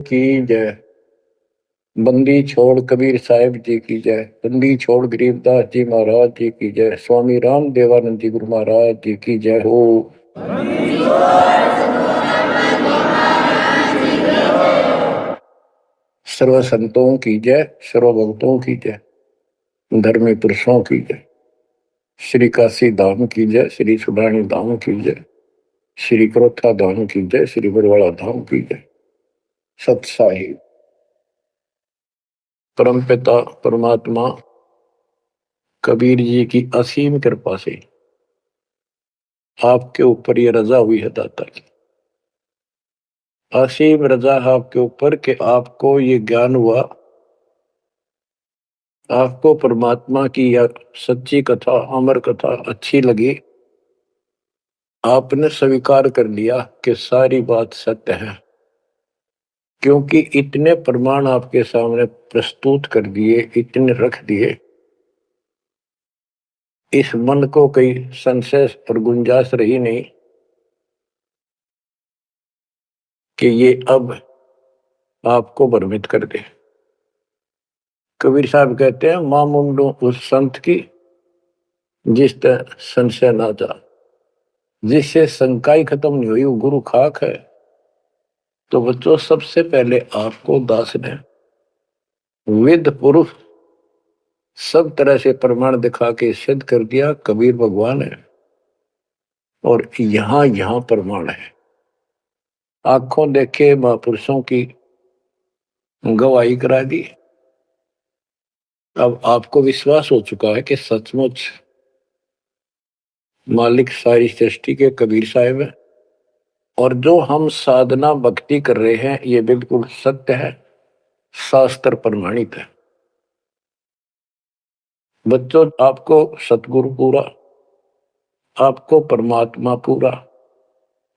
की जय। बंदी छोड़ कबीर साहिब जी की जय। बंदी छोड़ गरीबदास जी महाराज जी की जय। स्वामी राम देवानंद जी गुरु महाराज जी की जय हो। सर्व संतों की जय, सर्व भक्तों की जय, धर्मी पुरुषों की जय। श्री काशी धाम की जय, श्री सुडानी धाम की जय, श्री क्रोथा धाम की जय, श्री बरवाड़ा धाम की जय। सत साहिब परम पिता परमात्मा कबीर जी की असीम कृपा से आपके ऊपर ये रजा हुई है दाता की। असीम रजा है आपके ऊपर कि आपको ये ज्ञान हुआ, आपको परमात्मा की यह सच्ची कथा, अमर कथा अच्छी लगी। आपने स्वीकार कर लिया कि सारी बात सत्य है, क्योंकि इतने प्रमाण आपके सामने प्रस्तुत कर दिए, इतने रख दिए, इस मन को कोई संशय और गुंजाइश रही नहीं कि ये अब आपको भ्रमित कर दे। कबीर साहब कहते हैं, मां मुंडो उस संत की जिस तरह संशय ना जा, जिससे शंका ही खत्म नहीं हुई, वो गुरु खाक है। तो बच्चों, सबसे पहले आपको दास ने वेद पुरुष सब तरह से प्रमाण दिखा के सिद्ध कर दिया कबीर भगवान है, और यहां यहां प्रमाण है। आंखों देखे महापुरुषों की गवाही करा दी। अब आपको विश्वास हो चुका है कि सचमुच मालिक सारी सृष्टि के कबीर साहिब है, और जो हम साधना भक्ति कर रहे हैं ये बिल्कुल सत्य है, शास्त्र प्रमाणित है। बच्चों, आपको सतगुरु पूरा, आपको परमात्मा पूरा,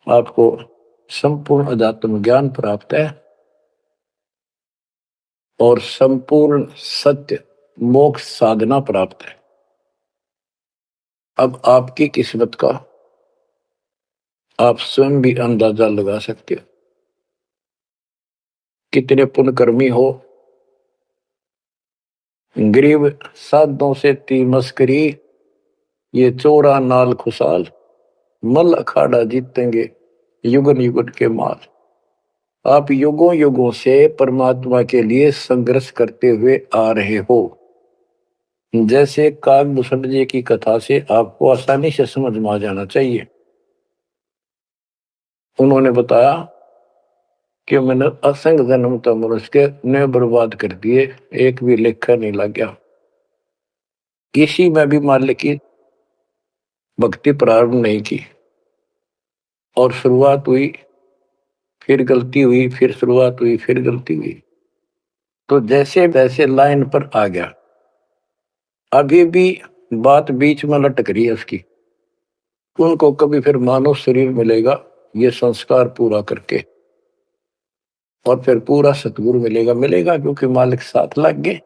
आपको संपूर्ण अध्यात्म ज्ञान प्राप्त है, और संपूर्ण सत्य मोक्ष साधना प्राप्त है। अब आपकी किस्मत का आप स्वयं भी अंदाजा लगा सकते हो। कितने पुण्यकर्मी हो, गरीब साधों से ती मस्करी, ये चोरा नाल खुशाल, मल अखाड़ा जीतेंगे युगन युगन के माल। आप युगों युगों से परमात्मा के लिए संघर्ष करते हुए आ रहे हो। जैसे कागभूषण जी की कथा से आपको आसानी से समझ में आ जाना चाहिए। उन्होंने बताया कि मैंने असंख्य जन्म तो मनुष्य के ने बर्बाद कर दिए, एक भी लेखा नहीं लग गया। किसी में भी मालिक की भक्ति प्रारंभ नहीं की, और शुरुआत हुई, फिर गलती हुई, फिर शुरुआत हुई, फिर गलती हुई, तो जैसे तैसे लाइन पर आ गया। अभी भी बात बीच में लटक रही है उसकी। उनको कभी फिर मानव शरीर मिलेगा ये संस्कार पूरा करके, और फिर पूरा सतगुरु मिलेगा। मिलेगा क्योंकि मालिक साथ लग गए।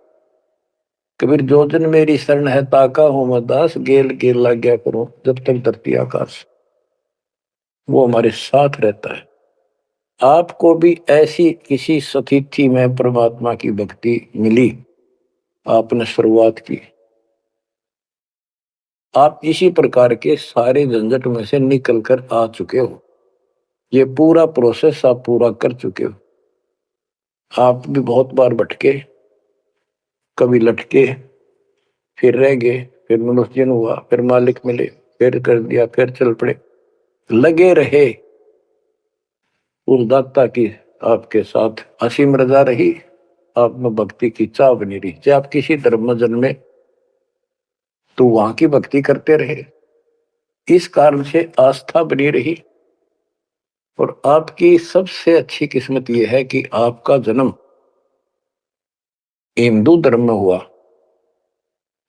कबीर जो जन मेरी शरण है ताका हो मैं दास, गेल गेल लग गया करो जब तक धरती आकाश। वो हमारे साथ रहता है। आपको भी ऐसी किसी स्थिति में परमात्मा की भक्ति मिली, आपने शुरुआत की, आप इसी प्रकार के सारे झंझट में से निकल कर आ चुके हो। ये पूरा प्रोसेस आप पूरा कर चुके हो। आप भी बहुत बार भटके, कभी लटके, फिर रह गए, फिर मनुष्य जन्म हुआ, फिर मालिक मिले, फिर कर दिया, फिर चल पड़े, लगे रहे। उस दाता की आपके साथ असीम रजा रही, आप में भक्ति की चाह बनी रही। चाहे आप किसी धर्म में जन्मे तो वहां की भक्ति करते रहे, इस कारण से आस्था बनी रही। और आपकी सबसे अच्छी किस्मत यह है कि आपका जन्म हिंदू धर्म में हुआ।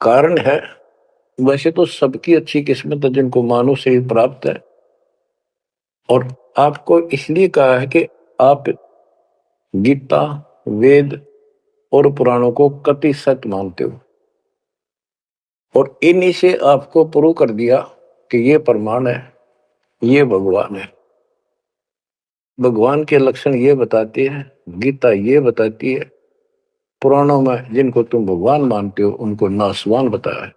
कारण है, वैसे तो सबकी अच्छी किस्मत है जिनको मानव शरीर प्राप्त है, और आपको इसलिए कहा है कि आप गीता, वेद और पुराणों को कति सत्य मानते हो, और इन्हीं से आपको प्रूव कर दिया कि ये प्रमाण है, ये भगवान है। भगवान के लक्षण ये बताते हैं, गीता ये बताती है, पुराणों में जिनको तुम भगवान मानते हो उनको नासवान बताया है।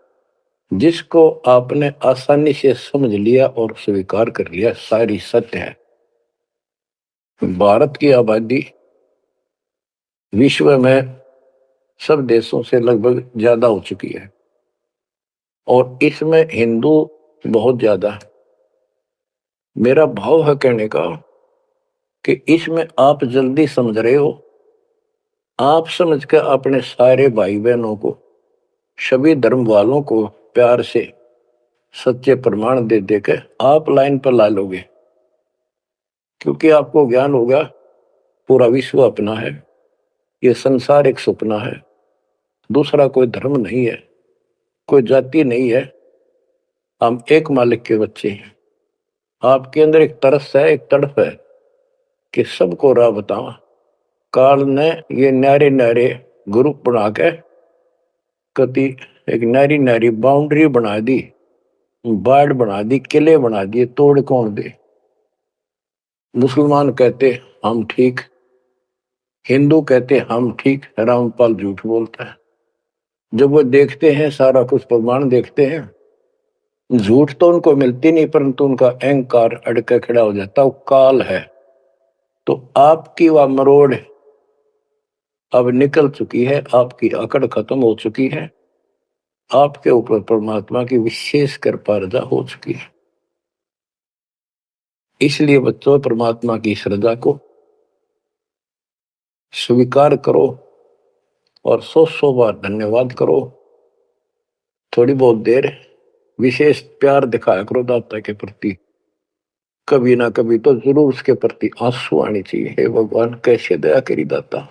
जिसको आपने आसानी से समझ लिया और स्वीकार कर लिया, सारी सत्य है। भारत की आबादी विश्व में सब देशों से लगभग ज्यादा हो चुकी है और इसमें हिंदू बहुत ज्यादा है। मेरा भाव है कहने का कि इसमें आप जल्दी समझ रहे हो। आप समझ कर अपने सारे भाई बहनों को, सभी धर्म वालों को प्यार से सच्चे प्रमाण दे देकर आप लाइन पर ला लोगे, क्योंकि आपको ज्ञान होगा पूरा विश्व अपना है, ये संसार एक सपना है, दूसरा कोई धर्म नहीं है, कोई जाति नहीं है, हम एक मालिक के बच्चे हैं। आपके अंदर एक तरस है, एक तड़प है कि सबको राह बताओ। काल ने ये न्यारे न्यारे ग्रुप बना के कति एक नारी नारी बाउंड्री बना दी, बाढ़ बना दी, किले बना दिए, तोड़ कौन दे। मुसलमान कहते हम ठीक, हिंदू कहते हम ठीक, रामपाल झूठ बोलता है। जब वो देखते हैं सारा कुछ प्रमाण देखते हैं, झूठ तो उनको मिलती नहीं, परंतु उनका अहंकार अड़के खड़ा हो जाता, वो काल है। तो आपकी वह मरोड़ अब निकल चुकी है, आपकी अकड़ खत्म हो चुकी है, आपके ऊपर परमात्मा की विशेष कृपा रजा हो चुकी है। इसलिए बच्चों, परमात्मा की श्रद्धा को स्वीकार करो और सौ सौ बार धन्यवाद करो। थोड़ी बहुत देर विशेष प्यार दिखाया करो दाता के प्रति, कभी ना कभी तो जरूर उसके प्रति आंसू आनी चाहिए। हे भगवान, कैसे दया करी दाता,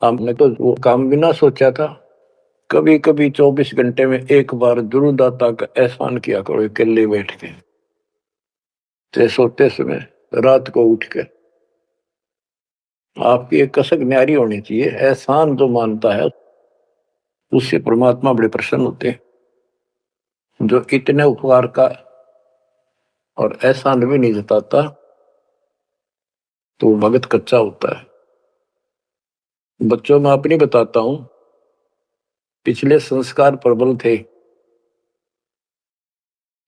हमने तो वो काम भी ना सोचा था। कभी कभी 24 घंटे में एक बार जरूर दाता का एहसान किया करो, अकेले बैठ के, चाहे सोते समय, रात को उठ के। आपकी एक कसक न्यारी होनी चाहिए। एहसान जो मानता है उससे परमात्मा बड़े प्रसन्न होते हैं। जो इतने उपकार का और एहसान भी नहीं जताता तो वो भगत कच्चा होता है। बच्चों, मैं अपनी बताता हूं, पिछले संस्कार प्रबल थे।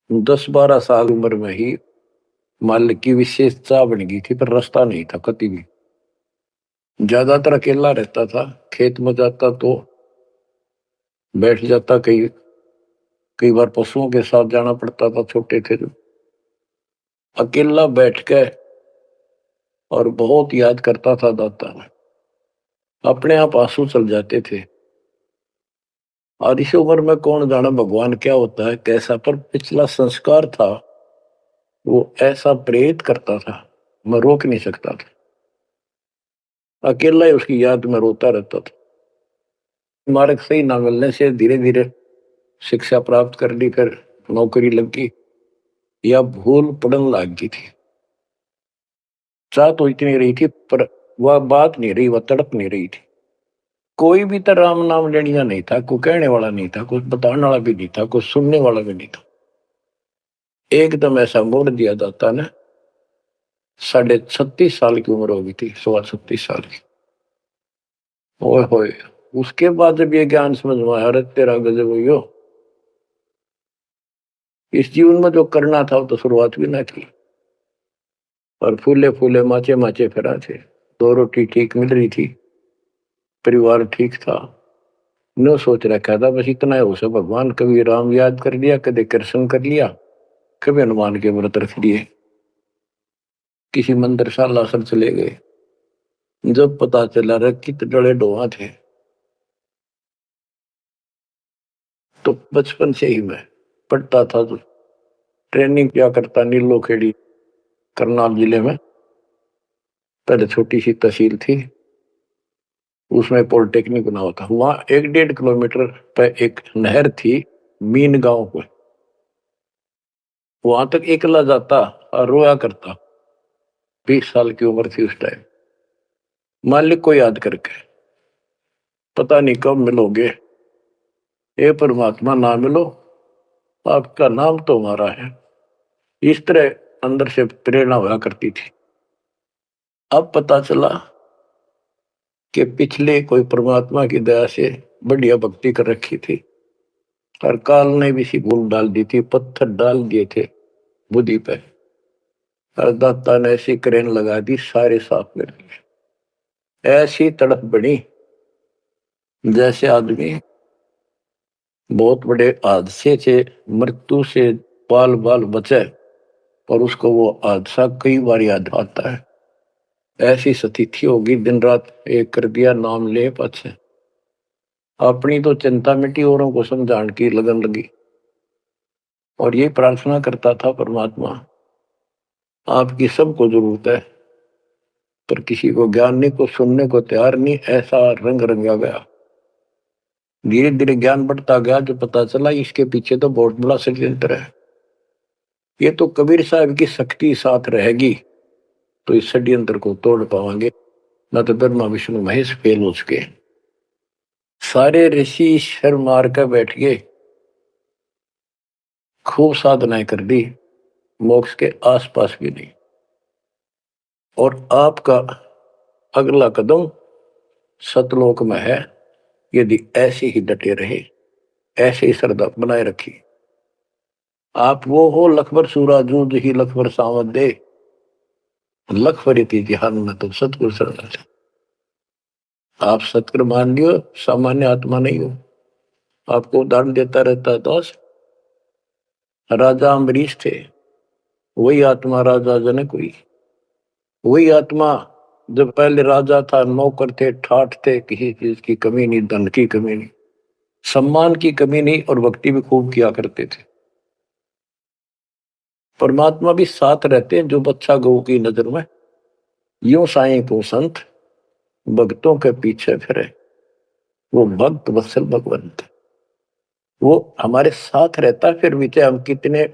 10-12 साल उम्र में ही मालिक की विशेष चाह बन गई थी, पर रास्ता नहीं था कभी भी। ज्यादातर अकेला रहता था, खेत में जाता तो बैठ जाता, कई कई बार पशुओं के साथ जाना पड़ता था, छोटे थे जो। अकेला बैठ के और बहुत याद करता था दाता, अपने आप आंसू चल जाते थे। और इस उम्र में कौन जाना भगवान क्या होता है कैसा, पर पिछला संस्कार था वो ऐसा प्रेरित करता था, मैं रोक नहीं सकता था। अकेला ही उसकी याद में रोता रहता था। मार्ग सही ना मिलने से धीरे धीरे शिक्षा प्राप्त कर ली, फिर नौकरी लग गई, या भूल पड़न लग गई थी। चाह तो इतनी रही थी, पर वह बात नहीं रही, वह तड़प नहीं रही थी। कोई भी तो राम नाम लेनिया नहीं था, कोई कहने वाला नहीं था, कुछ बताने वाला भी नहीं था, कुछ सुनने वाला भी नहीं था। एकदम ऐसा मोड़ दिया दाता ने। 36.5 साल की उम्र हो गई थी, 36.25 साल की। ओए होए, उसके बाद जब ये ज्ञान समझ में आया, अरे तेरा गजब हुई, इस जीवन में जो करना था वो तो शुरुआत भी ना की, और फूले फूले माचे माचे फिरा थे। 2 रोटी ठीक मिल रही थी, परिवार ठीक था। न सोच रखा था बस इतना है उसे, भगवान कभी राम याद कर लिया, कभी कृष्ण कर लिया, कभी हनुमान के व्रत रख लिए, किसी मंदिर शालासर चले गए। जब पता चला रखी तो डले डोहा थे। तो बचपन से ही मैं पढ़ता था, तो ट्रेनिंग क्या करता नीलो खेड़ी, करनाल जिले में। पहले छोटी सी तहसील थी, उसमें पॉलिटेक्निक बना हुआ था। वहां 1-1.5 किलोमीटर पर एक नहर थी, मीन गांव को। वहां तक एकला जाता और रोया करता। 20 साल की उम्र थी उस टाइम। मालिक को याद करके, पता नहीं कब मिलोगे, ये परमात्मा ना मिलो, आपका नाम तो हमारा है। इस तरह अंदर से प्रेरणा हुआ करती थी। अब पता चला कि पिछले कोई परमात्मा की दया से बढ़िया भक्ति कर रखी थी और काल ने भी सी भूल डाल दी थी, पत्थर डाल दिए थे बुद्धि पे और दाता ने ऐसी क्रेन लगा दी, सारे साफ कर दिए। ऐसी तड़प बनी जैसे आदमी बहुत बड़े हादसे से, मृत्यु से बाल बाल बचे और उसको वो हादसा कई बार याद आता है। ऐसी स्थिति होगी, दिन रात एक कर दिया नाम ले पाछे, अपनी तो चिंता मिटी, औरों को समझाने की लगन लगी। और ये प्रार्थना करता था, परमात्मा आपकी सबको जरूरत है, पर किसी को ज्ञान नहीं, को सुनने को तैयार नहीं। ऐसा रंग रंगा गया, धीरे धीरे ज्ञान बढ़ता गया, जो पता चला इसके पीछे तो बहुत बड़ा षड्यंत्र है। ये तो कबीर साहब की शक्ति साथ रहेगी तो इस षड्यंत्र को तोड़ पाएंगे, न तो ब्रह्मा विष्णु महेश फेल हो चुके। सारे ऋषि शर मार कर बैठ गए, खूब साधनाएं कर दी, मोक्ष के आसपास भी नहीं। और आपका अगला कदम सतलोक में है, यदि ऐसे ही डटे रहे, ऐसे ही श्रद्धा बनाए रखी। आप वो हो लखबर सूरा जूझ ही लखबर सावत दे, लखबर ध्यान में तो सतगुरु शरण। आप सतगुरु मान लियो, सामान्य आत्मा नहीं हो। आपको उदाहरण देता रहता है दोस्त, राजा अम्बरीश थे, वही आत्मा राजा जनक हुई। वही आत्मा जब पहले राजा था, नौकर थे, ठाठ थे, किसी चीज की कमी नहीं, धन की कमी नहीं, सम्मान की कमी नहीं, और भक्ति भी खूब किया करते थे। परमात्मा भी साथ रहते हैं जो बच्चा गौ की नजर में, यूं साईं को संत भक्तों के पीछे फिरे, वो भक्त वत्सल भगवंत, वो हमारे साथ रहता है। फिर भी चाहे हम कितने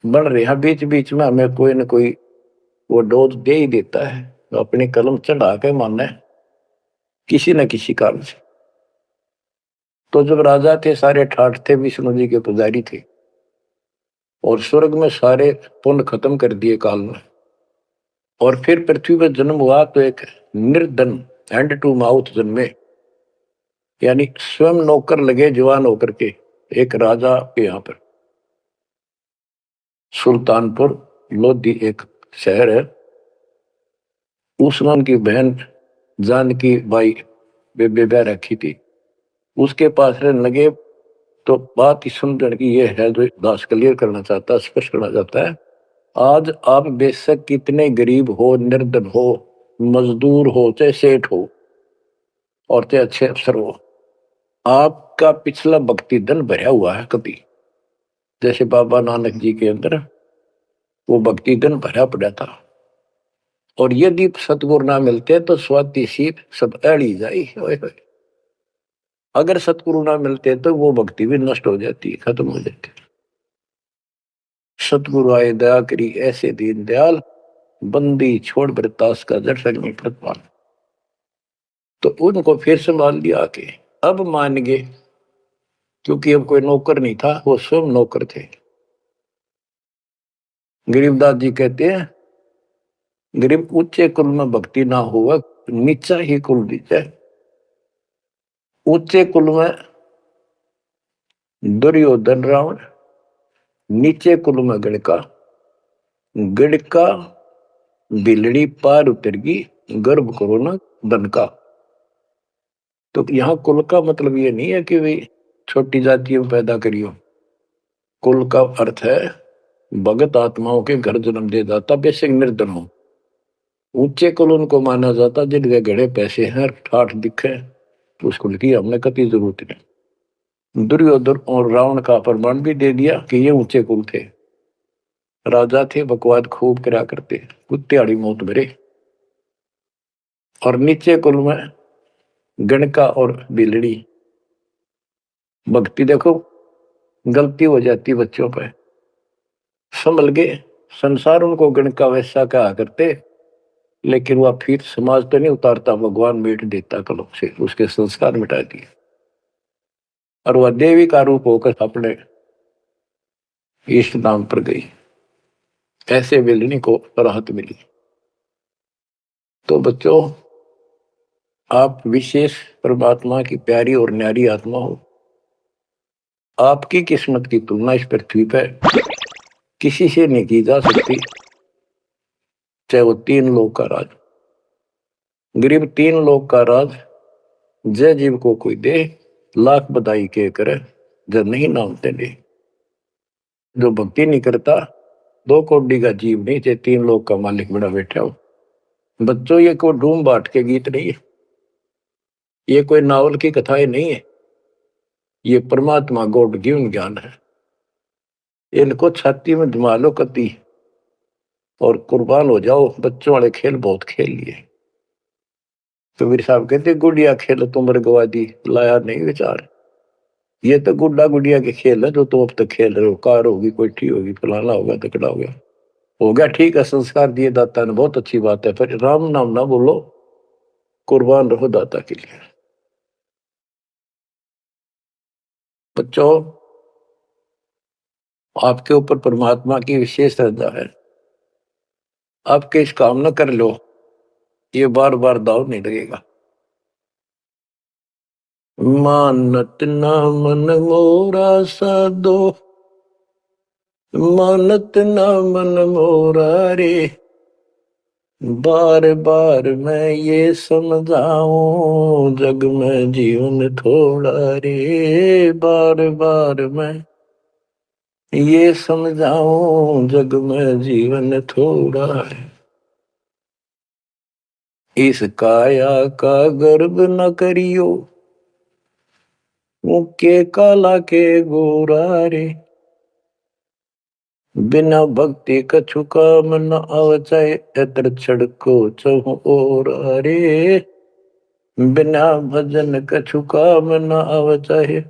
बन रहे हैं, बीच बीच में हमें कोई न कोई वो डोज दे ही देता है, तो अपनी कलम चढ़ा के माने किसी न किसी कारण से। तो जब राजा थे, सारे ठाठ थे, विष्णु जी के पुजारी थे, और स्वर्ग में सारे पुण्य खत्म कर दिए काल में, और फिर पृथ्वी पर जन्म हुआ तो एक निर्धन हैंड टू माउथ जन्मे, यानी स्वयं नौकर लगे जवान होकर के। एक राजा के यहाँ पर सुल्तानपुर लोधी एक शहर है, उसमें उनकी बहन जानकी बाई बेबे ब्याह रखी थी, उसके पास रहने लगे। तो बात ही सुनने की ये है जो दास क्लियर करना चाहता है, स्पष्ट करना चाहता है। आज आप बेशक कितने गरीब हो, निर्धन हो, मजदूर हो, चाहे सेठ हो, और चाहे अच्छे अफसर हो, आपका पिछला भक्ति धन भरा हुआ है कभी। जैसे बाबा नानक जी के अंदर वो भक्ति धन भरा पड़ा था, और यदि सतगुरु ना मिलते तो स्वाति सीप सब अड़ी जाई। अगर सतगुरु ना मिलते तो वो भक्ति भी नष्ट हो जाती, खत्म हो जाती। सतगुरु आए दया करी ऐसे दीन दयाल, बंदी छोड़ बरतास का दर्शन में प्रतिपाल। तो उनको फिर संभाल लिया के अब मान गए, क्योंकि अब कोई नौकर नहीं था, वो स्वयं नौकर थे। गरीबदास जी कहते हैं, गरीब ऊंचे कुल में भक्ति ना हुआ, नीचा ही कुल दीजिए। ऊंचे कुल में दुर्योधन रावण, नीचे कुल में गणका, गणका बिलड़ी पार उतर गई, गर्भ करो ना धन का। तो यहाँ कुल का मतलब ये नहीं है कि भाई छोटी जातियों पैदा करियो। कुल का अर्थ है भगत आत्माओं के घर जन्म दे जाता, बेशक निर्धन हो। ऊंचे कुल उनको माना जाता जिनके घड़े पैसे हैं, ठाठ दिखे, तो उस कुल की हमने कति जरूरत नहीं। दुर्योधन और रावण का प्रमाण भी दे दिया कि ये ऊंचे कुल थे, राजा थे, बकवाद खूब करा करते, कुत्तेआड़ी मौत भरे। और नीचे कुल में गणका और बिलड़ी, भक्ति देखो गलती हो जाती बच्चों पे, संभल गए। संसार उनको गणका वैसा कहा करते, लेकिन वह फिर समाज तो नहीं उतारता, भगवान मिट देता कलम से, उसके संस्कार मिटा दिए, और वह देवी का रूप होकर अपने इष्ट धाम पर गई। ऐसे बिलनी को राहत मिली। तो बच्चों, आप विशेष परमात्मा की प्यारी और न्यारी आत्मा हो। आपकी किस्मत की तुलना इस पृथ्वी पर किसी से नहीं की जा सकती, चाहे वो तीन लोक का राज। गरीब तीन लोक का राज जय जीव को कोई दे, लाख बधाई के करे, जब नहीं नामते ले। जो भक्ति नहीं करता, दो कौड़ी का जीव नहीं, चाहे तीन लोक का मालिक बड़ा बैठा हो। बच्चों, ये कोई डूम बाट के गीत नहीं है, ये कोई नावल की कथाएं नहीं है, ये परमात्मा गॉड गिवन ज्ञान है। इनको छाती में जमा लो कति और कुर्बान हो जाओ। बच्चों वाले खेल बहुत खेल लिए। कबीर साहब कहते गुड़िया खेल तुम गवा दी, लाया नहीं विचार। ये तो गुड्डा गुड़िया के खेल है जो तुम अब तक खेल रहे हो। कार होगी, कोठी होगी, फलाना होगा, तकड़ा हो गया ठीक है। संस्कार दिए दाता ने, बहुत अच्छी बात है, पर राम नाम ना बोलो, कुर्बान रहो दाता के लिए। बच्चों, आपके ऊपर परमात्मा की विशेष श्रद्धा है। आपके इस काम न कर लो, ये बार बार दाव नहीं लगेगा। मानत ना मन मोरा साधो, मानत ना मन मोरा रे। बार बार मैं ये समझाऊं, जग में जीवन थोड़ा रे। बार बार मैं ये समझाऊं, जग में जीवन थोड़ा है। इस काया का गर्व न करियो, मुके काला के गोरा रे। बिना भक्ति कछु काम न आवचाए, एतर छड़को चहु और रे। बिना भजन कछु काम न आवचाए,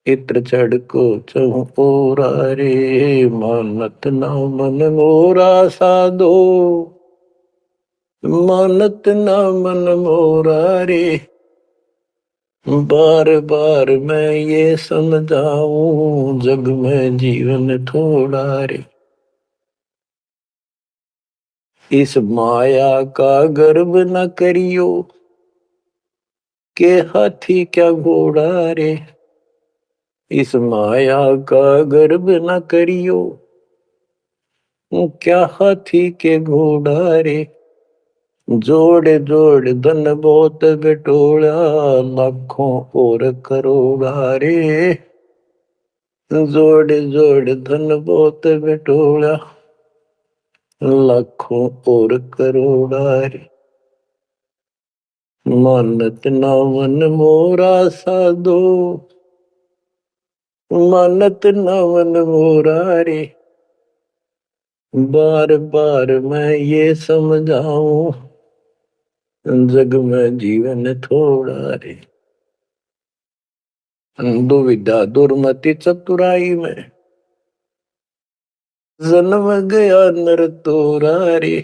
इत्र छड़को चहु और रे। मानत ना मन मोरा साधो, मानत ना मन मोरा रे। बार बार मैं ये समझाऊं, जग में जीवन थोड़ा रे। इस माया का गर्व न करियो, के हाथी क्या घोड़ा रे। इस माया का गर्व न करियो, क्या हाथी के घोड़ा रे। जोड़ जोड़ धन बहुत बटोला, लाखों और करोड़ा रे। जोड़ जोड़ धन बहुत बटोला, लाखों और करोड़ा रे। मानत ना मन मोरा साधो, मानत ना मन मोरा रे। बार बार मैं ये समझाऊं, जग में जीवन थोड़ा रे। दुविधा दुर्मति चतुराई में, जन्म गया नर तोरा रे।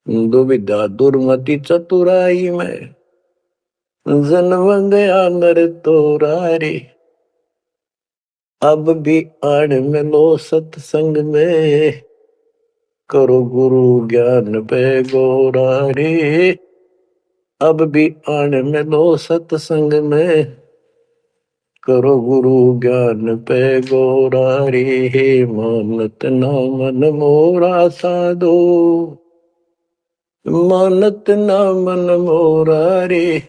दुविधा दुर्मति चतुराई में, जन्म गया नर तोरा रे। अब भी आड़ मिलो सत्संग में, करो गुरु ज्ञान पे गोरा रे। अब भी आड़ मिलो सत्संग में, करो गुरु ज्ञान पे गोरा रे। मानत ना मन मोरा साधो, मानत ना मन मोरा रे।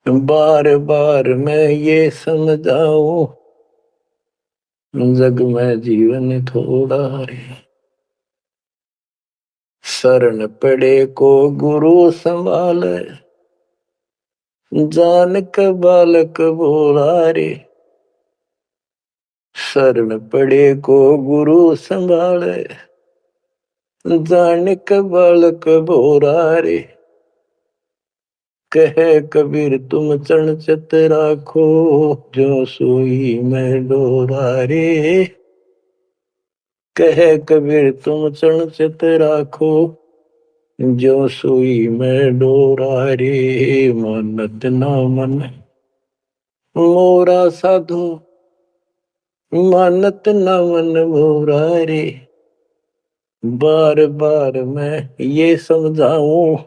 बार बार मैं ये समझाऊं, जग में जीवन थोड़ा रे। शरण पड़े को गुरु संभाले, जान के बालक बोला रे। शरण पड़े को गुरु संभाले, जान के बालक बोरा रे। कहे कबीर तुम चरण चित राखो, जो सुई में डोरा रे। कहे कबीर तुम चरण चित राखो, जो सुई में डोरा रे। मानत ना मन मोरा साधो, मानत ना मन मोरा रे। बार बार मैं ये समझाऊं,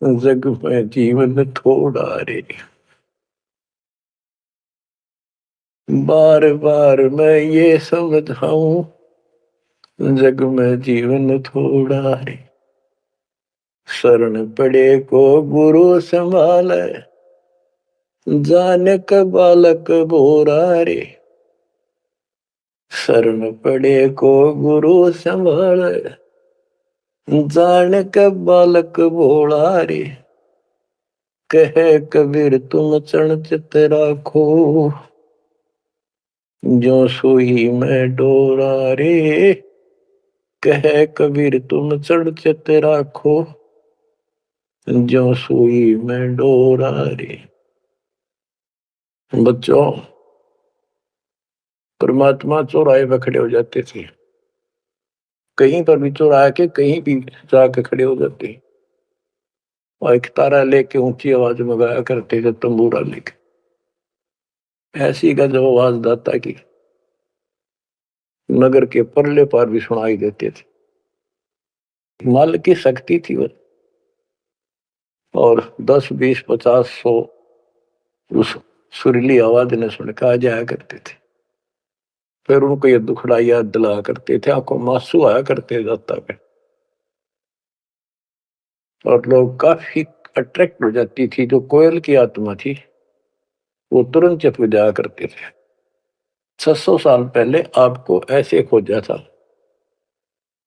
जग में जीवन थोड़ा रे, बार बार मैं ये समझाऊं, जग में जीवन थोड़ा रे, शरण पड़े को गुरु संभाले, जाने का बालक बोरा रे, शरण पड़े को गुरु संभाले, जाने का बालक भोला रे, कहे कबीर तुम चरण चित राखो, जो सुई में डोरा रे, कहे कबीर तुम चढ़ चित राखो, जो सुई में डोरा रे। बच्चों, परमात्मा चौराहे पे खड़े हो जाते थे, कहीं पर भी चौराहे के कहीं भी जाके खड़े हो जाते, और एक तारा लेके ऊंची आवाज में गाया करते थे, तंबूरा लेके। ऐसी गजब आवाज दाता की नगर के परले पार भी सुनाई देते थे। माल की शक्ति थी वो, और 10, 20, 50, 100 उस सुरीली आवाज ने सुन के आ जाया करते थे। फिर उनको ये दुखड़ा याद दिलाया करते थे, आंखों में आंसू आया करते दाता पे, और लोग काफी अट्रैक्ट हो जाती थी। जो कोयल की आत्मा थी वो तुरंत चप जाया करते थे। 600 साल पहले आपको ऐसे खोजा था,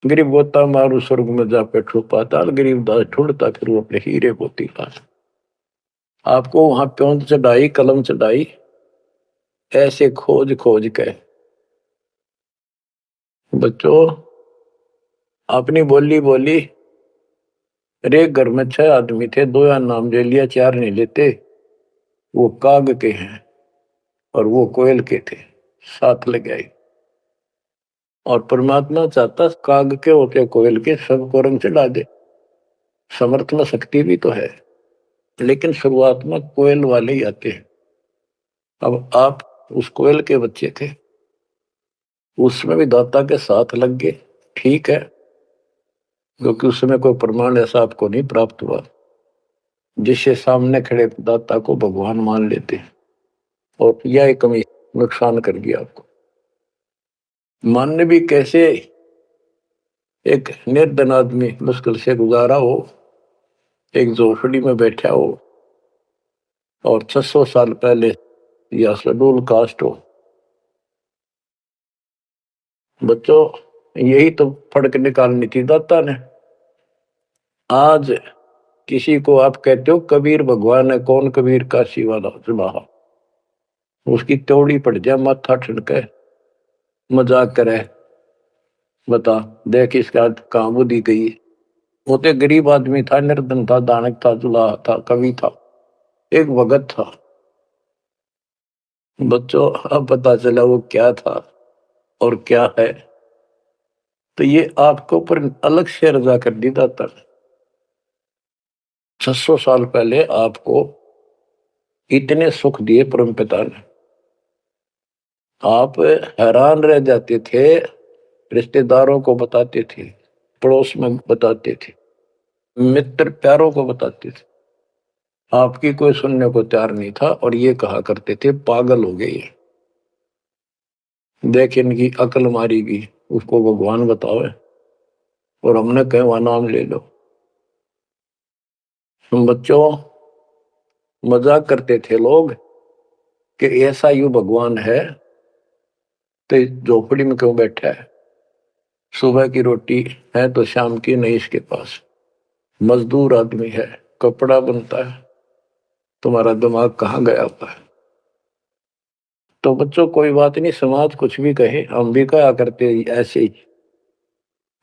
गरीब गोता मारू स्वर्ग में जा बैठो पाताल, गरीब दास ढूंढता फिर वो अपने हीरे मोती पास। आपको वहां प्योंद चढ़ाई, कलम चढ़ाई, ऐसे खोज खोज के। बच्चों, अपनी बोली बोली, एक घर में 6 आदमी थे, 2 या नाम ले लिया, 4 नहीं लेते। वो काग के हैं और वो कोयल के थे, साथ लग आई। और परमात्मा चाहता काग के होके कोयल के सबको रंग चढ़ा दे। समर्थ में शक्ति भी तो है, लेकिन शुरुआत में कोयल वाले ही आते हैं। अब आप उस कोयल के बच्चे थे, उसमें भी दाता के साथ लग गए, ठीक है, क्योंकि उसमें कोई प्रमाण ऐसा आपको नहीं प्राप्त हुआ जिससे सामने खड़े दाता को भगवान मान लेते, और यह कमी नुकसान कर गया आपको। मानने भी कैसे, एक निर्धन आदमी मुश्किल से गुजारा हो, एक झोपड़ी में बैठा हो, और 600 साल पहले या शेड्यूल कास्ट हो। बच्चों, यही तो फर्क निकालनी थी दाता ने। आज किसी को आप कहते हो कबीर भगवान है, कौन कबीर काशी वाला जुलाहा, उसकी त्योड़ी पड़ जाए, माथा ठनके, मजाक करे, बता देख इसका कहां बुद्धि गई। वो तो गरीब आदमी था, निर्धन था, दानक था, जुलाहा था, कवि था, एक भगत था। बच्चों, अब पता चला वो क्या था और क्या है। तो ये आपको ऊपर अलग से रजा कर दी दाता। 600 साल पहले आपको इतने सुख दिए परम पिता ने, आप हैरान रह जाते थे, रिश्तेदारों को बताते थे, पड़ोस में बताते थे, मित्र प्यारों को बताते थे, आपकी कोई सुनने को तैयार नहीं था, और ये कहा करते थे पागल हो गए ये, देख इनकी अकल मारी गई, उसको भगवान बताओ, और हमने कहे वह नाम ले लो। बच्चों, मजाक करते थे लोग कि ऐसा यू भगवान है तो झोपड़ी में क्यों बैठा है, सुबह की रोटी है तो शाम की नहीं इसके पास, मजदूर आदमी है, कपड़ा बनता है, तुम्हारा दिमाग कहाँ गया हुआ है। तो बच्चों, कोई बात नहीं, समाज कुछ भी कहे, हम भी कहा करते ऐसे ही।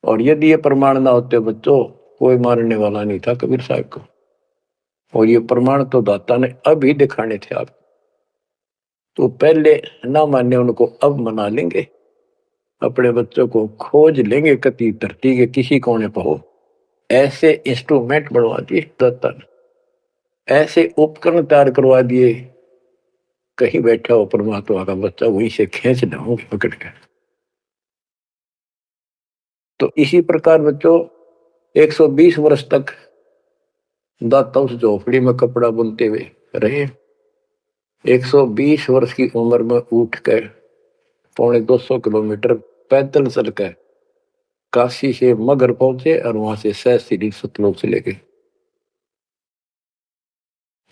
और यदि ये प्रमाण ना होते बच्चों, कोई मारने वाला नहीं था कबीर साहब को, और ये प्रमाण तो दाता ने अभी दिखाने थे आपको। तो पहले ना माने उनको, अब मना लेंगे, अपने बच्चों को खोज लेंगे कति धरती के किसी कोने पर हो। ऐसे इंस्ट्रूमेंट बनवा दिए दाता ने, ऐसे उपकरण तैयार करवा दिए, कहीं बैठा हो परमात्मा का बच्चा वहीं से खींच लाऊंगे पकड़ कर। तो इसी प्रकार बच्चों 120 वर्ष तक दाता उस झोपड़ी में कपड़ा बुनते हुए रहे। 120 वर्ष की उम्र में उठ कर 250 किलोमीटर पैदल चलकर काशी से मगर पहुंचे और वहां से सहस्त्री सतलोक चले गए।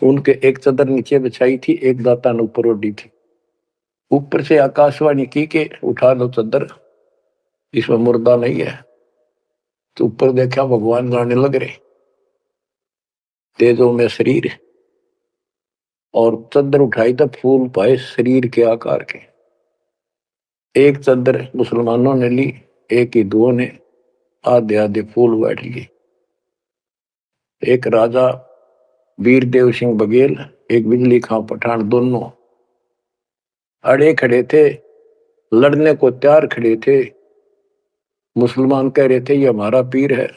उनके एक चादर नीचे बिछाई थी, एक दाता ने ऊपर ओढ़ी थी। ऊपर से आकाशवाणी की के उठा लो चादर, इसमें मुर्दा नहीं है। तो ऊपर देखा भगवान गाने लग रहे, तेजों में शरीर, और चादर उठाई तो फूल पाए शरीर के आकार के। एक चादर मुसलमानों ने ली, एक हिंदुओं ने आधे आधे फूल बांट लिए। एक राजा वीर देव सिंह बघेल, एक बिजली खां पठान, दोनों अड़े खड़े थे, लड़ने को तैयार खड़े थे। मुसलमान कह रहे थे ये हमारा पीर है,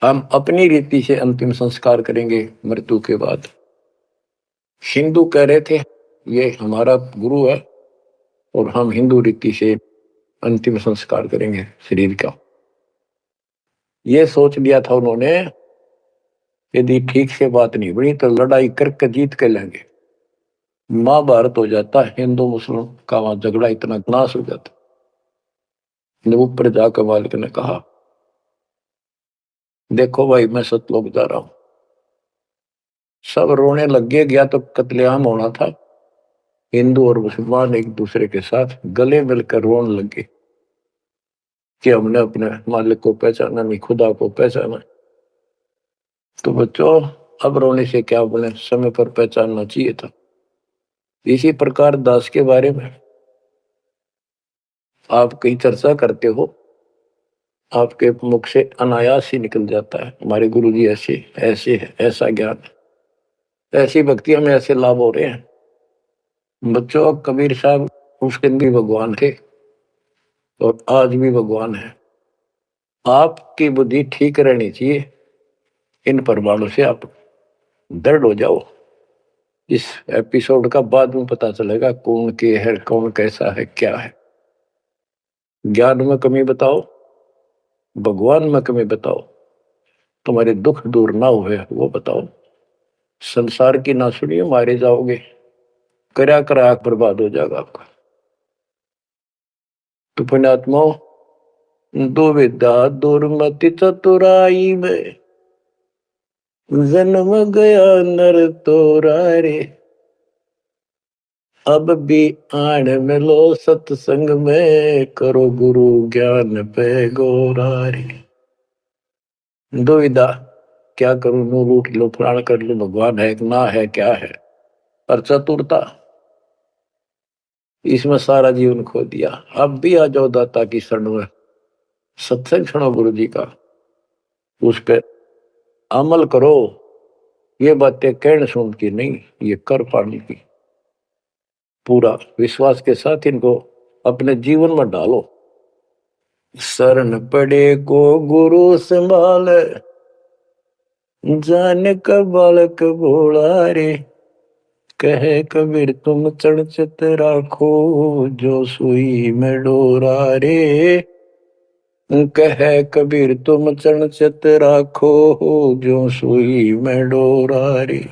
हम अपनी रीति से अंतिम संस्कार करेंगे मृत्यु के बाद। हिंदू कह रहे थे ये हमारा गुरु है और हम हिंदू रीति से अंतिम संस्कार करेंगे शरीर का। ये सोच लिया था उन्होंने, यदि ठीक से बात नहीं बनी तो लड़ाई करके जीत के लेंगे। महाभारत हो जाता, हिंदू मुस्लिम का वहां झगड़ा इतना नाश हो जाता। जब ऊपर जाकर मालिक ने कहा देखो भाई मैं सतलोक जा रहा हूं, सब रोने लग गया तो कत्लेआम होना था। हिंदू और मुसलमान एक दूसरे के साथ गले मिलकर रोने लगे कि हमने अपने मालिक को पहचाना नहीं, खुदा को पहचाना। तो बच्चों अब रोने से क्या बने, समय पर पहचानना चाहिए था। इसी प्रकार दास के बारे में आप कहीं चर्चा करते हो, आपके मुख से अनायास ही निकल जाता है हमारे गुरु जी ऐसे ऐसे है, ऐसा ज्ञान, ऐसी भक्ति हमें ऐसे लाभ हो रहे हैं। बच्चों कबीर साहब उस दिन भी भगवान थे और आज भी भगवान है। आपकी बुद्धि ठीक रहनी चाहिए, इन प्रमाणों से आप दृढ़ हो जाओ। इस एपिसोड का बाद में पता चलेगा कौन के है, कौन कैसा है, क्या है। ज्ञान में कमी बताओ, भगवान में कमी बताओ, तुम्हारे दुख दूर ना हुए वो बताओ। संसार की ना सुनिए, मारे जाओगे, करा करा बर्बाद हो जाएगा आपका। तो पुण्यात्माओं, दुविधा दुर्मति चतुराई में जन्म गया नर तोरा रे, अब भी आण मिलो सत्संग में, करो गुरु ज्ञान पे गोरा रे। दुविधा, क्या करूं, नू लूट लो, फलाना कर लो, भगवान है ना है, क्या है। और चतुरता, इसमें सारा जीवन खो दिया। अब भी आ जाओ दाता की शरण में, सत्संग सुनो गुरु जी का, उस पर अमल करो। ये बातें कहने सुन की नहीं, ये कर पाने की। पूरा विश्वास के साथ इनको अपने जीवन में डालो। शरण पड़े को गुरु संभाल, जाने का बालक भोला रे, कहे कबीर तुम चढ़ राखो, जो सुई में डोरा रे। कहे कबीर तुम चढ़ राखो, जो सुई में डोरा रे।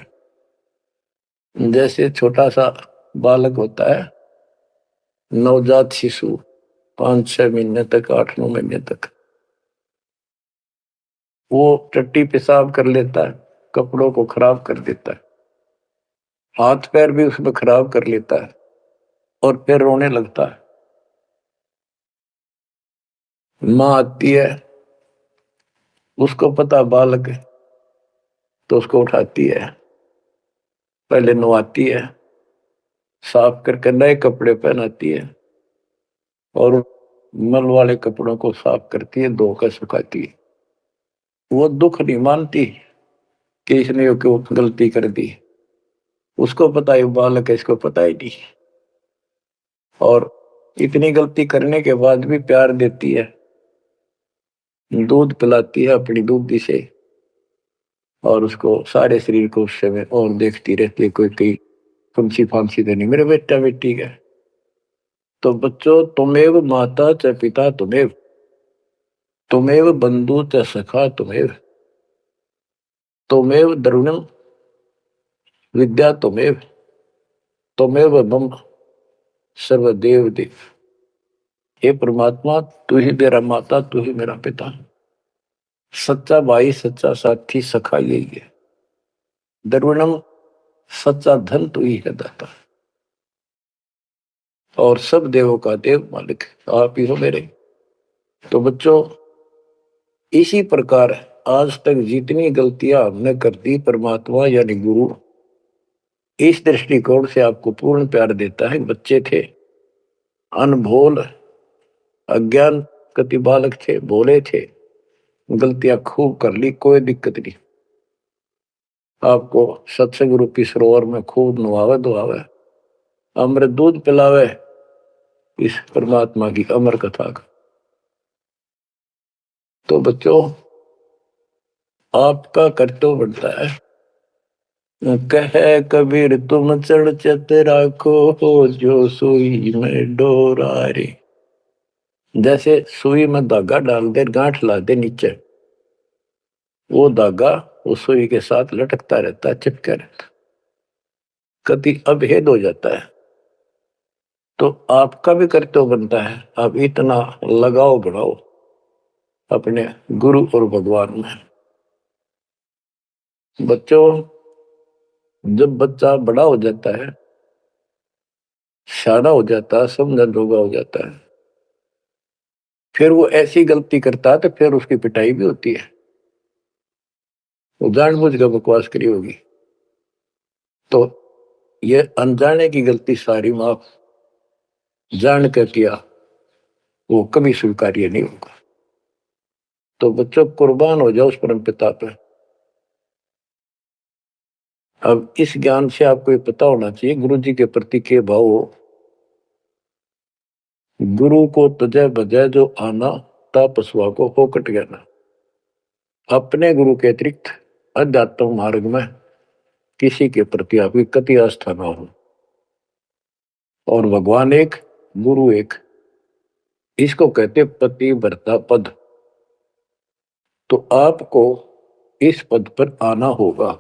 जैसे छोटा सा बालक होता है, नवजात शिशु, 5-6 महीने तक, 8-9 महीने तक वो टट्टी पेशाब कर लेता है, कपड़ों को खराब कर देता है, हाथ पैर भी उसमें खराब कर लेता है और फिर रोने लगता है। माँ आती है, उसको पता बालक है, तो उसको उठाती है, पहले नवाती है, साफ करके नए कपड़े पहनाती है और मल वाले कपड़ों को साफ करती है, धोकर सुखाती है। वो दुख नहीं मानती कि इसने क्यों गलती कर दी, उसको पता है बालक है, इसको पता ही नहीं। और इतनी गलती करने के बाद भी प्यार देती है, दूध पिलाती है अपनी दूधी से, और उसको सारे शरीर को उस समय और देखती रहती है कोई कहीं फंसी फांसी तो नहीं मेरे बेटा बेटी का। तो बच्चों, तुमेव माता च पिता तुमेव, तुमेव बंधु च सखा तुमेव। त्वमेव द्रविणम विद्या त्वमेव त्वमेव मम सर्वदेव देव। हे परमात्मा, तू ही मेरा माता, तू ही मेरा पिता, सच्चा भाई, सच्चा साथी, सखा यही है। द्रविणम, सच्चा धन तू ही है दाता, और सब देवों का देव मालिक आप ही हो मेरे। तो बच्चों, इसी प्रकार आज तक जितनी गलतियां हमने कर दी, परमात्मा यानी गुरु इस दृष्टिकोण से आपको पूर्ण प्यार देता है। बच्चे थे, अनभोल, अज्ञान, कति बालक थे, भोले थे, गलतियां खूब कर ली, कोई दिक्कत नहीं। आपको सत्संग रूपी सरोवर में खूब नुआवे धुआवे, अमृत दूध पिलावे इस परमात्मा की अमर कथा का। तो बच्चों, आपका कर्तव्य बनता है, कहे कबीर तुम चढ़ चत राखो, जो सुई में डोरा रे। जैसे सुई में धागा डाल दे, गांठ ला दे नीचे, वो धागा उस सुई के साथ लटकता रहता है, चिपका रहता, कभी अभेद हो जाता है। तो आपका भी कर्तव्य बनता है, आप इतना लगाव बढ़ाओ अपने गुरु और भगवान में। बच्चों, जब बच्चा बड़ा हो जाता है, शाना हो जाता है, समझन रोगा हो जाता है, फिर वो ऐसी गलती करता है तो फिर उसकी पिटाई भी होती है। वो जानबूझ कर बकवास करी होगी, तो ये अनजाने की गलती सारी माफ, जान कर किया वो कभी स्वीकार्य नहीं होगा। तो बच्चों, कुर्बान हो जाओ उस परम पिता पे। अब इस ज्ञान से आपको ये पता होना चाहिए गुरु जी के प्रति के भाव हो। गुरु को तजय बजय जो आना, तापसवा को फोकट गया। अपने गुरु के अतिरिक्त अध्यात्म मार्ग में किसी के प्रति आपकी कति आस्था ना हो। और भगवान एक, गुरु एक, इसको कहते पतिव्रता पद। तो आपको इस पद पर आना होगा।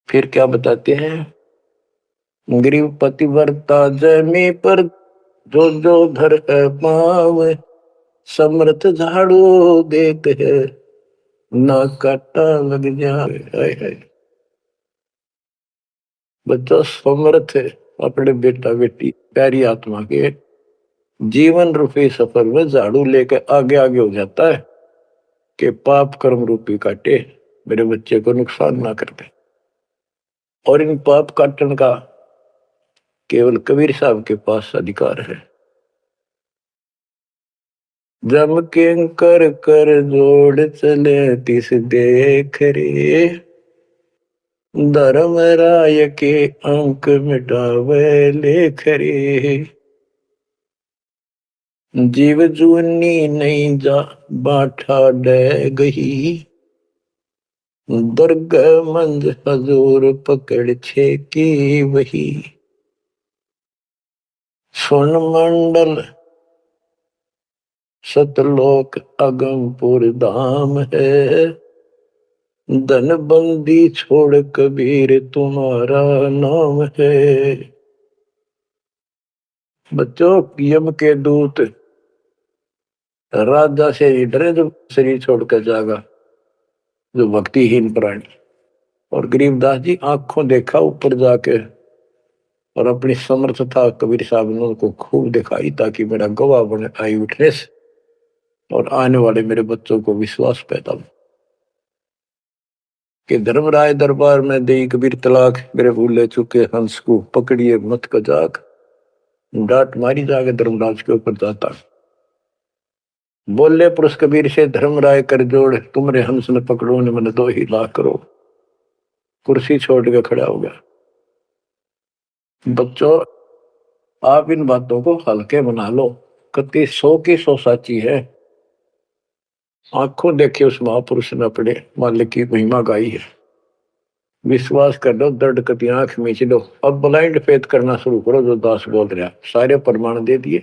फिर क्या बताते हैं, ग्रीव पतिव्रता जमी पर जो जो धर पाव, समर्थ झाड़ू देते है ना काटा लग जाए। बच्चा समर्थ है अपने बेटा बेटी प्यारी आत्मा के जीवन रूपी सफर में झाड़ू लेके आगे आगे हो जाता है कि पाप कर्म रूपी काटे मेरे बच्चे को नुकसान ना कर दे। और इन पाप काटने का केवल कबीर साहब के पास अधिकार है। जम के कर कर जोड़ चले तिस देख रे, धर्म राय के अंक मिटावे लेख रे। जीव जूनी नहीं जा बाठा डे गही, दुर्ग मंज हजूर पकड़ छे की वही। सुन मंडल सतलोक अगमपुर धाम है, धन बंदी छोड़ कबीर तुम्हारा नाम है। बच्चों, यम के दूत राजा से ही डरे जो शरीर छोड़कर जागा, जो भक्तिहीन प्राणी। और गरीबदास जी आंखों देखा ऊपर जाके, और अपनी समर्थता कबीर साहब ने उनको खूब दिखाई, ताकि मेरा गवाह बने आई विटनेस, और आने वाले मेरे बच्चों को विश्वास पैदा हो कि धर्मराय दरबार में दे कबीर तलाक, मेरे भूले चुके हंस को पकड़िए मत कजाक। डांट मारी जाके धर्मराज के ऊपर जाता, बोले पुरुष कबीर से धर्मराय कर जोड़, तुमरे हंस ने पकड़ो ने मैंने 2 लाख करो। कुर्सी छोड़ के खड़ा हो गया। बच्चों, आप इन बातों को हल्के बना लो, कति 100 की 100 साची है। आंखों देखे उस महापुरुष ने अपने मालिक की महिमा गाई है। विश्वास कर लो, दर्द कति आंख मीच लो। अब ब्लाइंड फेथ करना शुरू करो, जो दास बोल रहा, सारे प्रमाण दे दिए।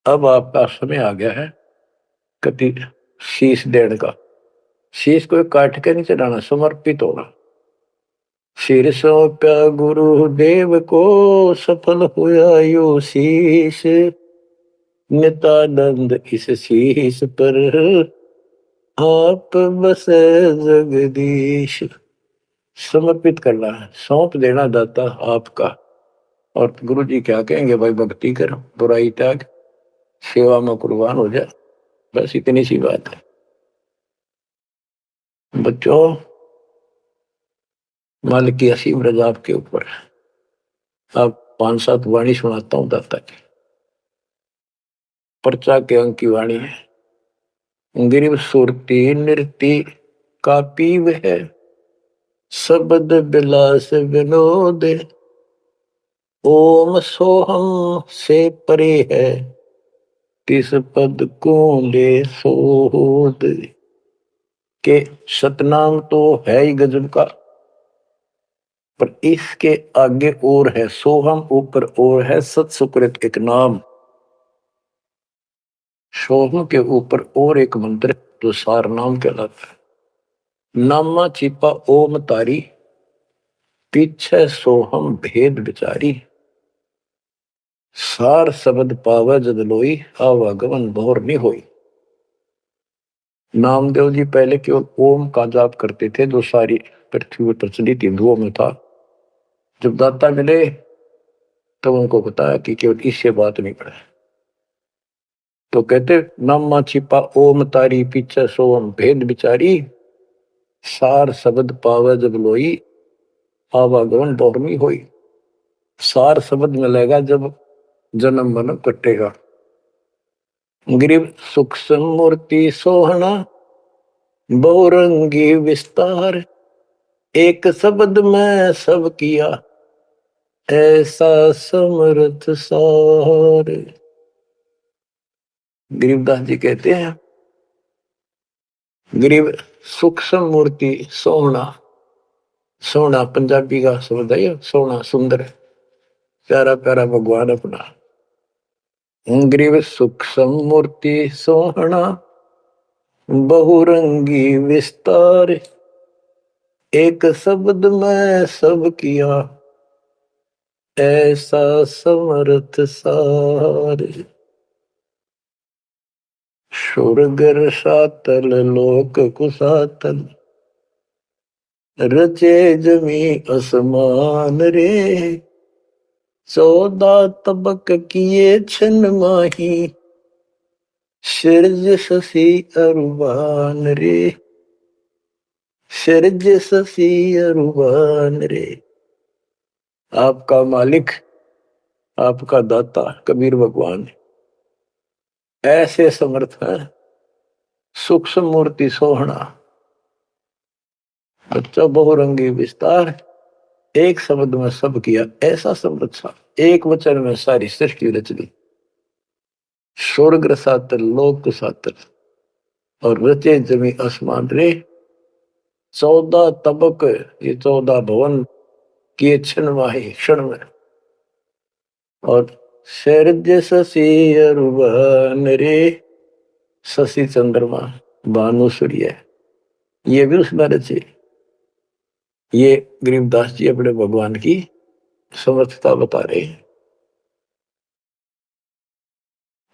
अब आपका समय आ गया है कति शीश देने का। शीश को काट के नहीं चढ़ाना, समर्पित होना। सिर सौंप्या गुरुदेव को, सफल हुआ यो शीश। नित्यानंद इस शीश पर, आप बसे जगदीश। समर्पित करना है, सौंप देना दाता आपका। और गुरु जी क्या कहेंगे, भाई भक्ति कर, बुराई त्याग, सेवा में कुर्बान हो जा। बस इतनी सी बात है बच्चों। मालिक की असीम रजा आपके ऊपर। आप 5-7 वाणी सुनाता हूं दाता की। पर्चा के अंक की वाणी है। गिरिव सुरती नृति का पीव है, शब्द विलास विनोद। ओम सोहम से परे है, तिस पद को ले सोद। के सतनाम तो है ही गजब का, पर इसके आगे और है सोहम, ऊपर और है सत सुकृत एक नाम। सोहम के ऊपर और एक मंत्र जो सार नाम कहलाता है। नामा छिपा ओम तारी, पीछे सोहम भेद विचारी। सार शब्द पावे जद लोई, आवागमन भोर नहीं होई। नामदेव जी पहले केवल ओम का जाप करते थे, जो सारी पृथ्वी पर प्रचलित हिंदुओं में था। जब दाता मिले तब उनको बताया कि केवल इससे बात नहीं पड़े। तो कहते नामा छिपा ओम तारी, पीछे सोम भेद विचारी। सार शब्द पावे जब लोई, आवागमन बहुमी होई। सार शब्द मिलेगा जब जन्म मन कटेगा। ग्रीव सूक्ष्म मूर्ति सोहना, बहुरंगी विस्तार। एक शब्द में सब किया, ऐसा समर्थ सार। गरीबदास जी कहते हैं, गरीब सूक्ष्म मूर्ति सोहना। सोना पंजाबी का शब्द है, सोना सुंदर, प्यारा प्यारा भगवान अपना। गरीब सूक्ष्म मूर्ति सोहना, बहुरंगी विस्तार। एक शब्द में सब किया, ऐसा समर्थ सार। स्वर्ग रसातल लोक कुसातल, रचे जमी असमान रे। 14 तबक किए छन माही, सिरज शशि अरुबान रे। सिरज शशि अरुबान रे। आपका मालिक, आपका दाता कबीर भगवान ऐसे समर्थ है। सूक्ष्म मूर्ति सोहना, बच्चा बहुरंगी विस्तार। एक शब्द में सब किया, ऐसा समर्थ सा। एक वचन में सारी सृष्टि रच दी। स्वर्ग रसातल लोक कुसातल, और रचे जमी आसमान रे। 14 तबक, ये 14 भवन किए क्षण माही, क्षण में। और शरज शशि अरुबन रे। शशि चंद्रमा, भानु सूर्य, ये भी उसमें रचे। ये गरीबदास जी अपने भगवान की समर्थता बता रहे हैं।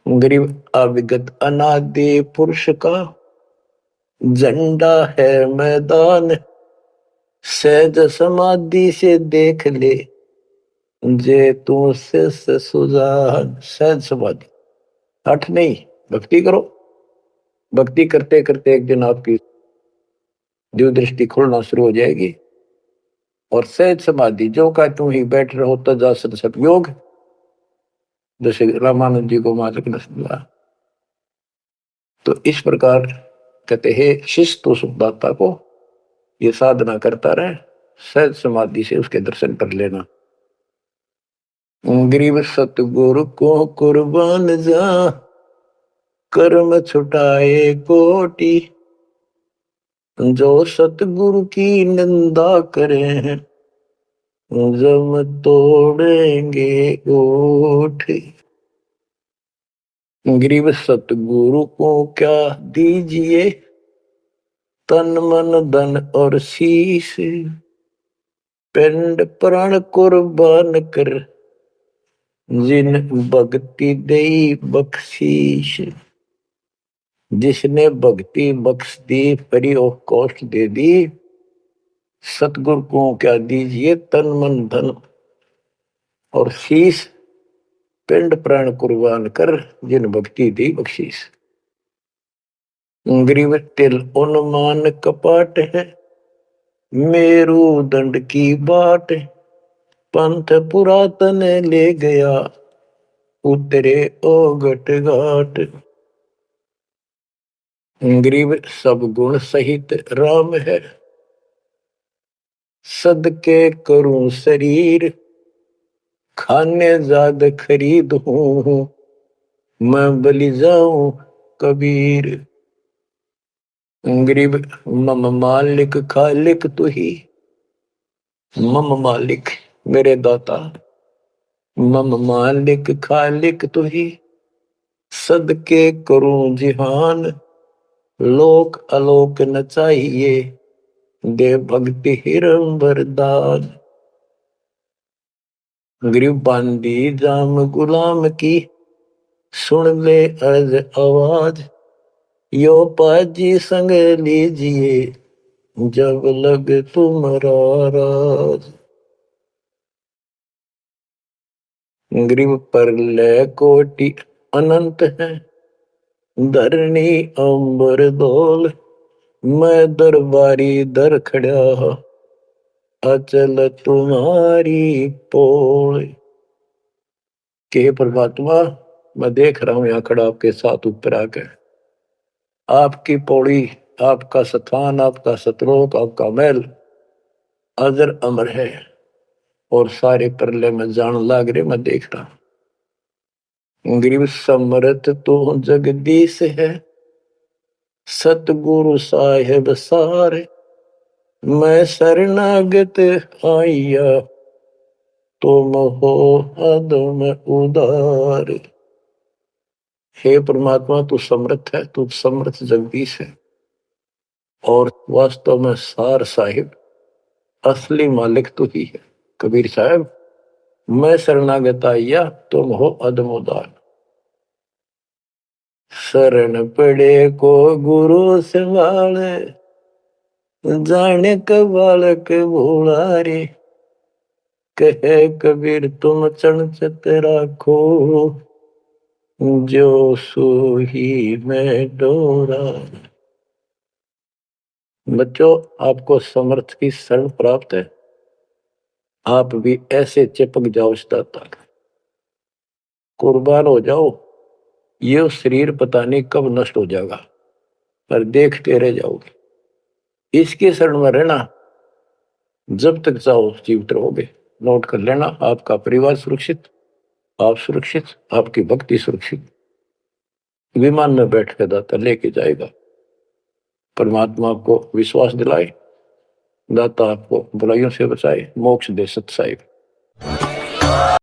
गरीब अविगत अनादि पुरुष का, झंडा है मैदान। सहज समाधि से देख ले, जे तू से सुजान। सहज समाधि, हठ नहीं, भक्ति करो। भक्ति करते करते एक दिन आपकी दिव्य दृष्टि खुलना शुरू हो जाएगी। और सहज समाधि, जो का तुम ही बैठ रहो तजासत सत योग, जैसे रामानंद जी को मालिक ने समझा। तो इस प्रकार कहते हैं शिष्य तो सुखदाता को ये साधना करता रहे, सहज समाधि से उसके दर्शन कर लेना। गरीब सतगुरु को कुर्बान जा, कर्म छुटाए कोटि। जो सतगुरु की निंदा करें, जम तोड़ेंगे ओठ। गरीब सतगुरु को क्या दीजिए, तन मन धन और शीश पिंड प्राण कुर्बान कर जिन भक्ति दई बख्शीश। जिसने भक्ति बख्श दी, फ्री ऑफ कॉस्ट दे दी, सतगुरु को क्या दीजिए, तन मन धन और शीश पिंड प्राण कुर्बान कर जिन भक्ति दी बख्शीश। ग्रीव तिल उन्मान कपाट है, मेरू दंड की बाट पंथ पुरातन ले गया उतरे ओगट घाट। ग्रीव सब गुण सहित राम है, सदके करूं शरीर खाने जाद खरीद हूं मैं बलि जाऊं कबीर। गरीब मम मालिक खालिक तू ही, मम मालिक मेरे दाता, मम मालिक खालिक तू ही, सदके करूं जिहान लोक अलोक न चाहिए दे भक्ति हिरम वरदान। गरीब बांदी जाम गुलाम की सुन ले अर्ज आवाज यो पाजी संग लीजिए जब लग तुम्हारा राज। गरीब पर ले कोटि अनंत है धरणी अंबर दोल मैं दरबारी दर खड़ा अचल तुम्हारी पोल। के परमात्मा मैं देख रहा हूं यहां खड़ा आपके साथ ऊपर आकर, आपकी पौड़ी, आपका स्थान, आपका सतलोक, आपका महल अजर अमर है और सारे परले में जान लाग रहे मैं देख रहा हूं। गरीब समरथ तो जगदीश है सतगुरु साहेब सारे मैं शरणागत आइया तुम हो अदम उदार। हे परमात्मा तू समर्थ है, तू समर्थ जगदीश है और वास्तव में सार साहिब असली मालिक तू ही है। कबीर साहब मैं शरणागत आइया तुम हो अदम उदार। शरण पड़े को गुरु संभाले जाने का बालक भोला रे कहे कबीर तुम चरणचत राखो जो सोही में डोरा। बच्चों आपको समर्थ की शरण प्राप्त है, आप भी ऐसे चिपक जाओ इस दाता का, कुर्बान हो जाओ। ये शरीर पता नहीं कब नष्ट हो जाएगा पर देखते रह जाओगे। इसके शरण में रहना, जब तक चाहो जीवित रहोगे। नोट कर लेना, आपका परिवार सुरक्षित, आप सुरक्षित, आपकी भक्ति सुरक्षित। विमान में बैठ कर दाता लेके जाएगा। परमात्मा आपको विश्वास दिलाए, दाता आपको बुराइयों से बचाए, मोक्ष दे सत साहिब।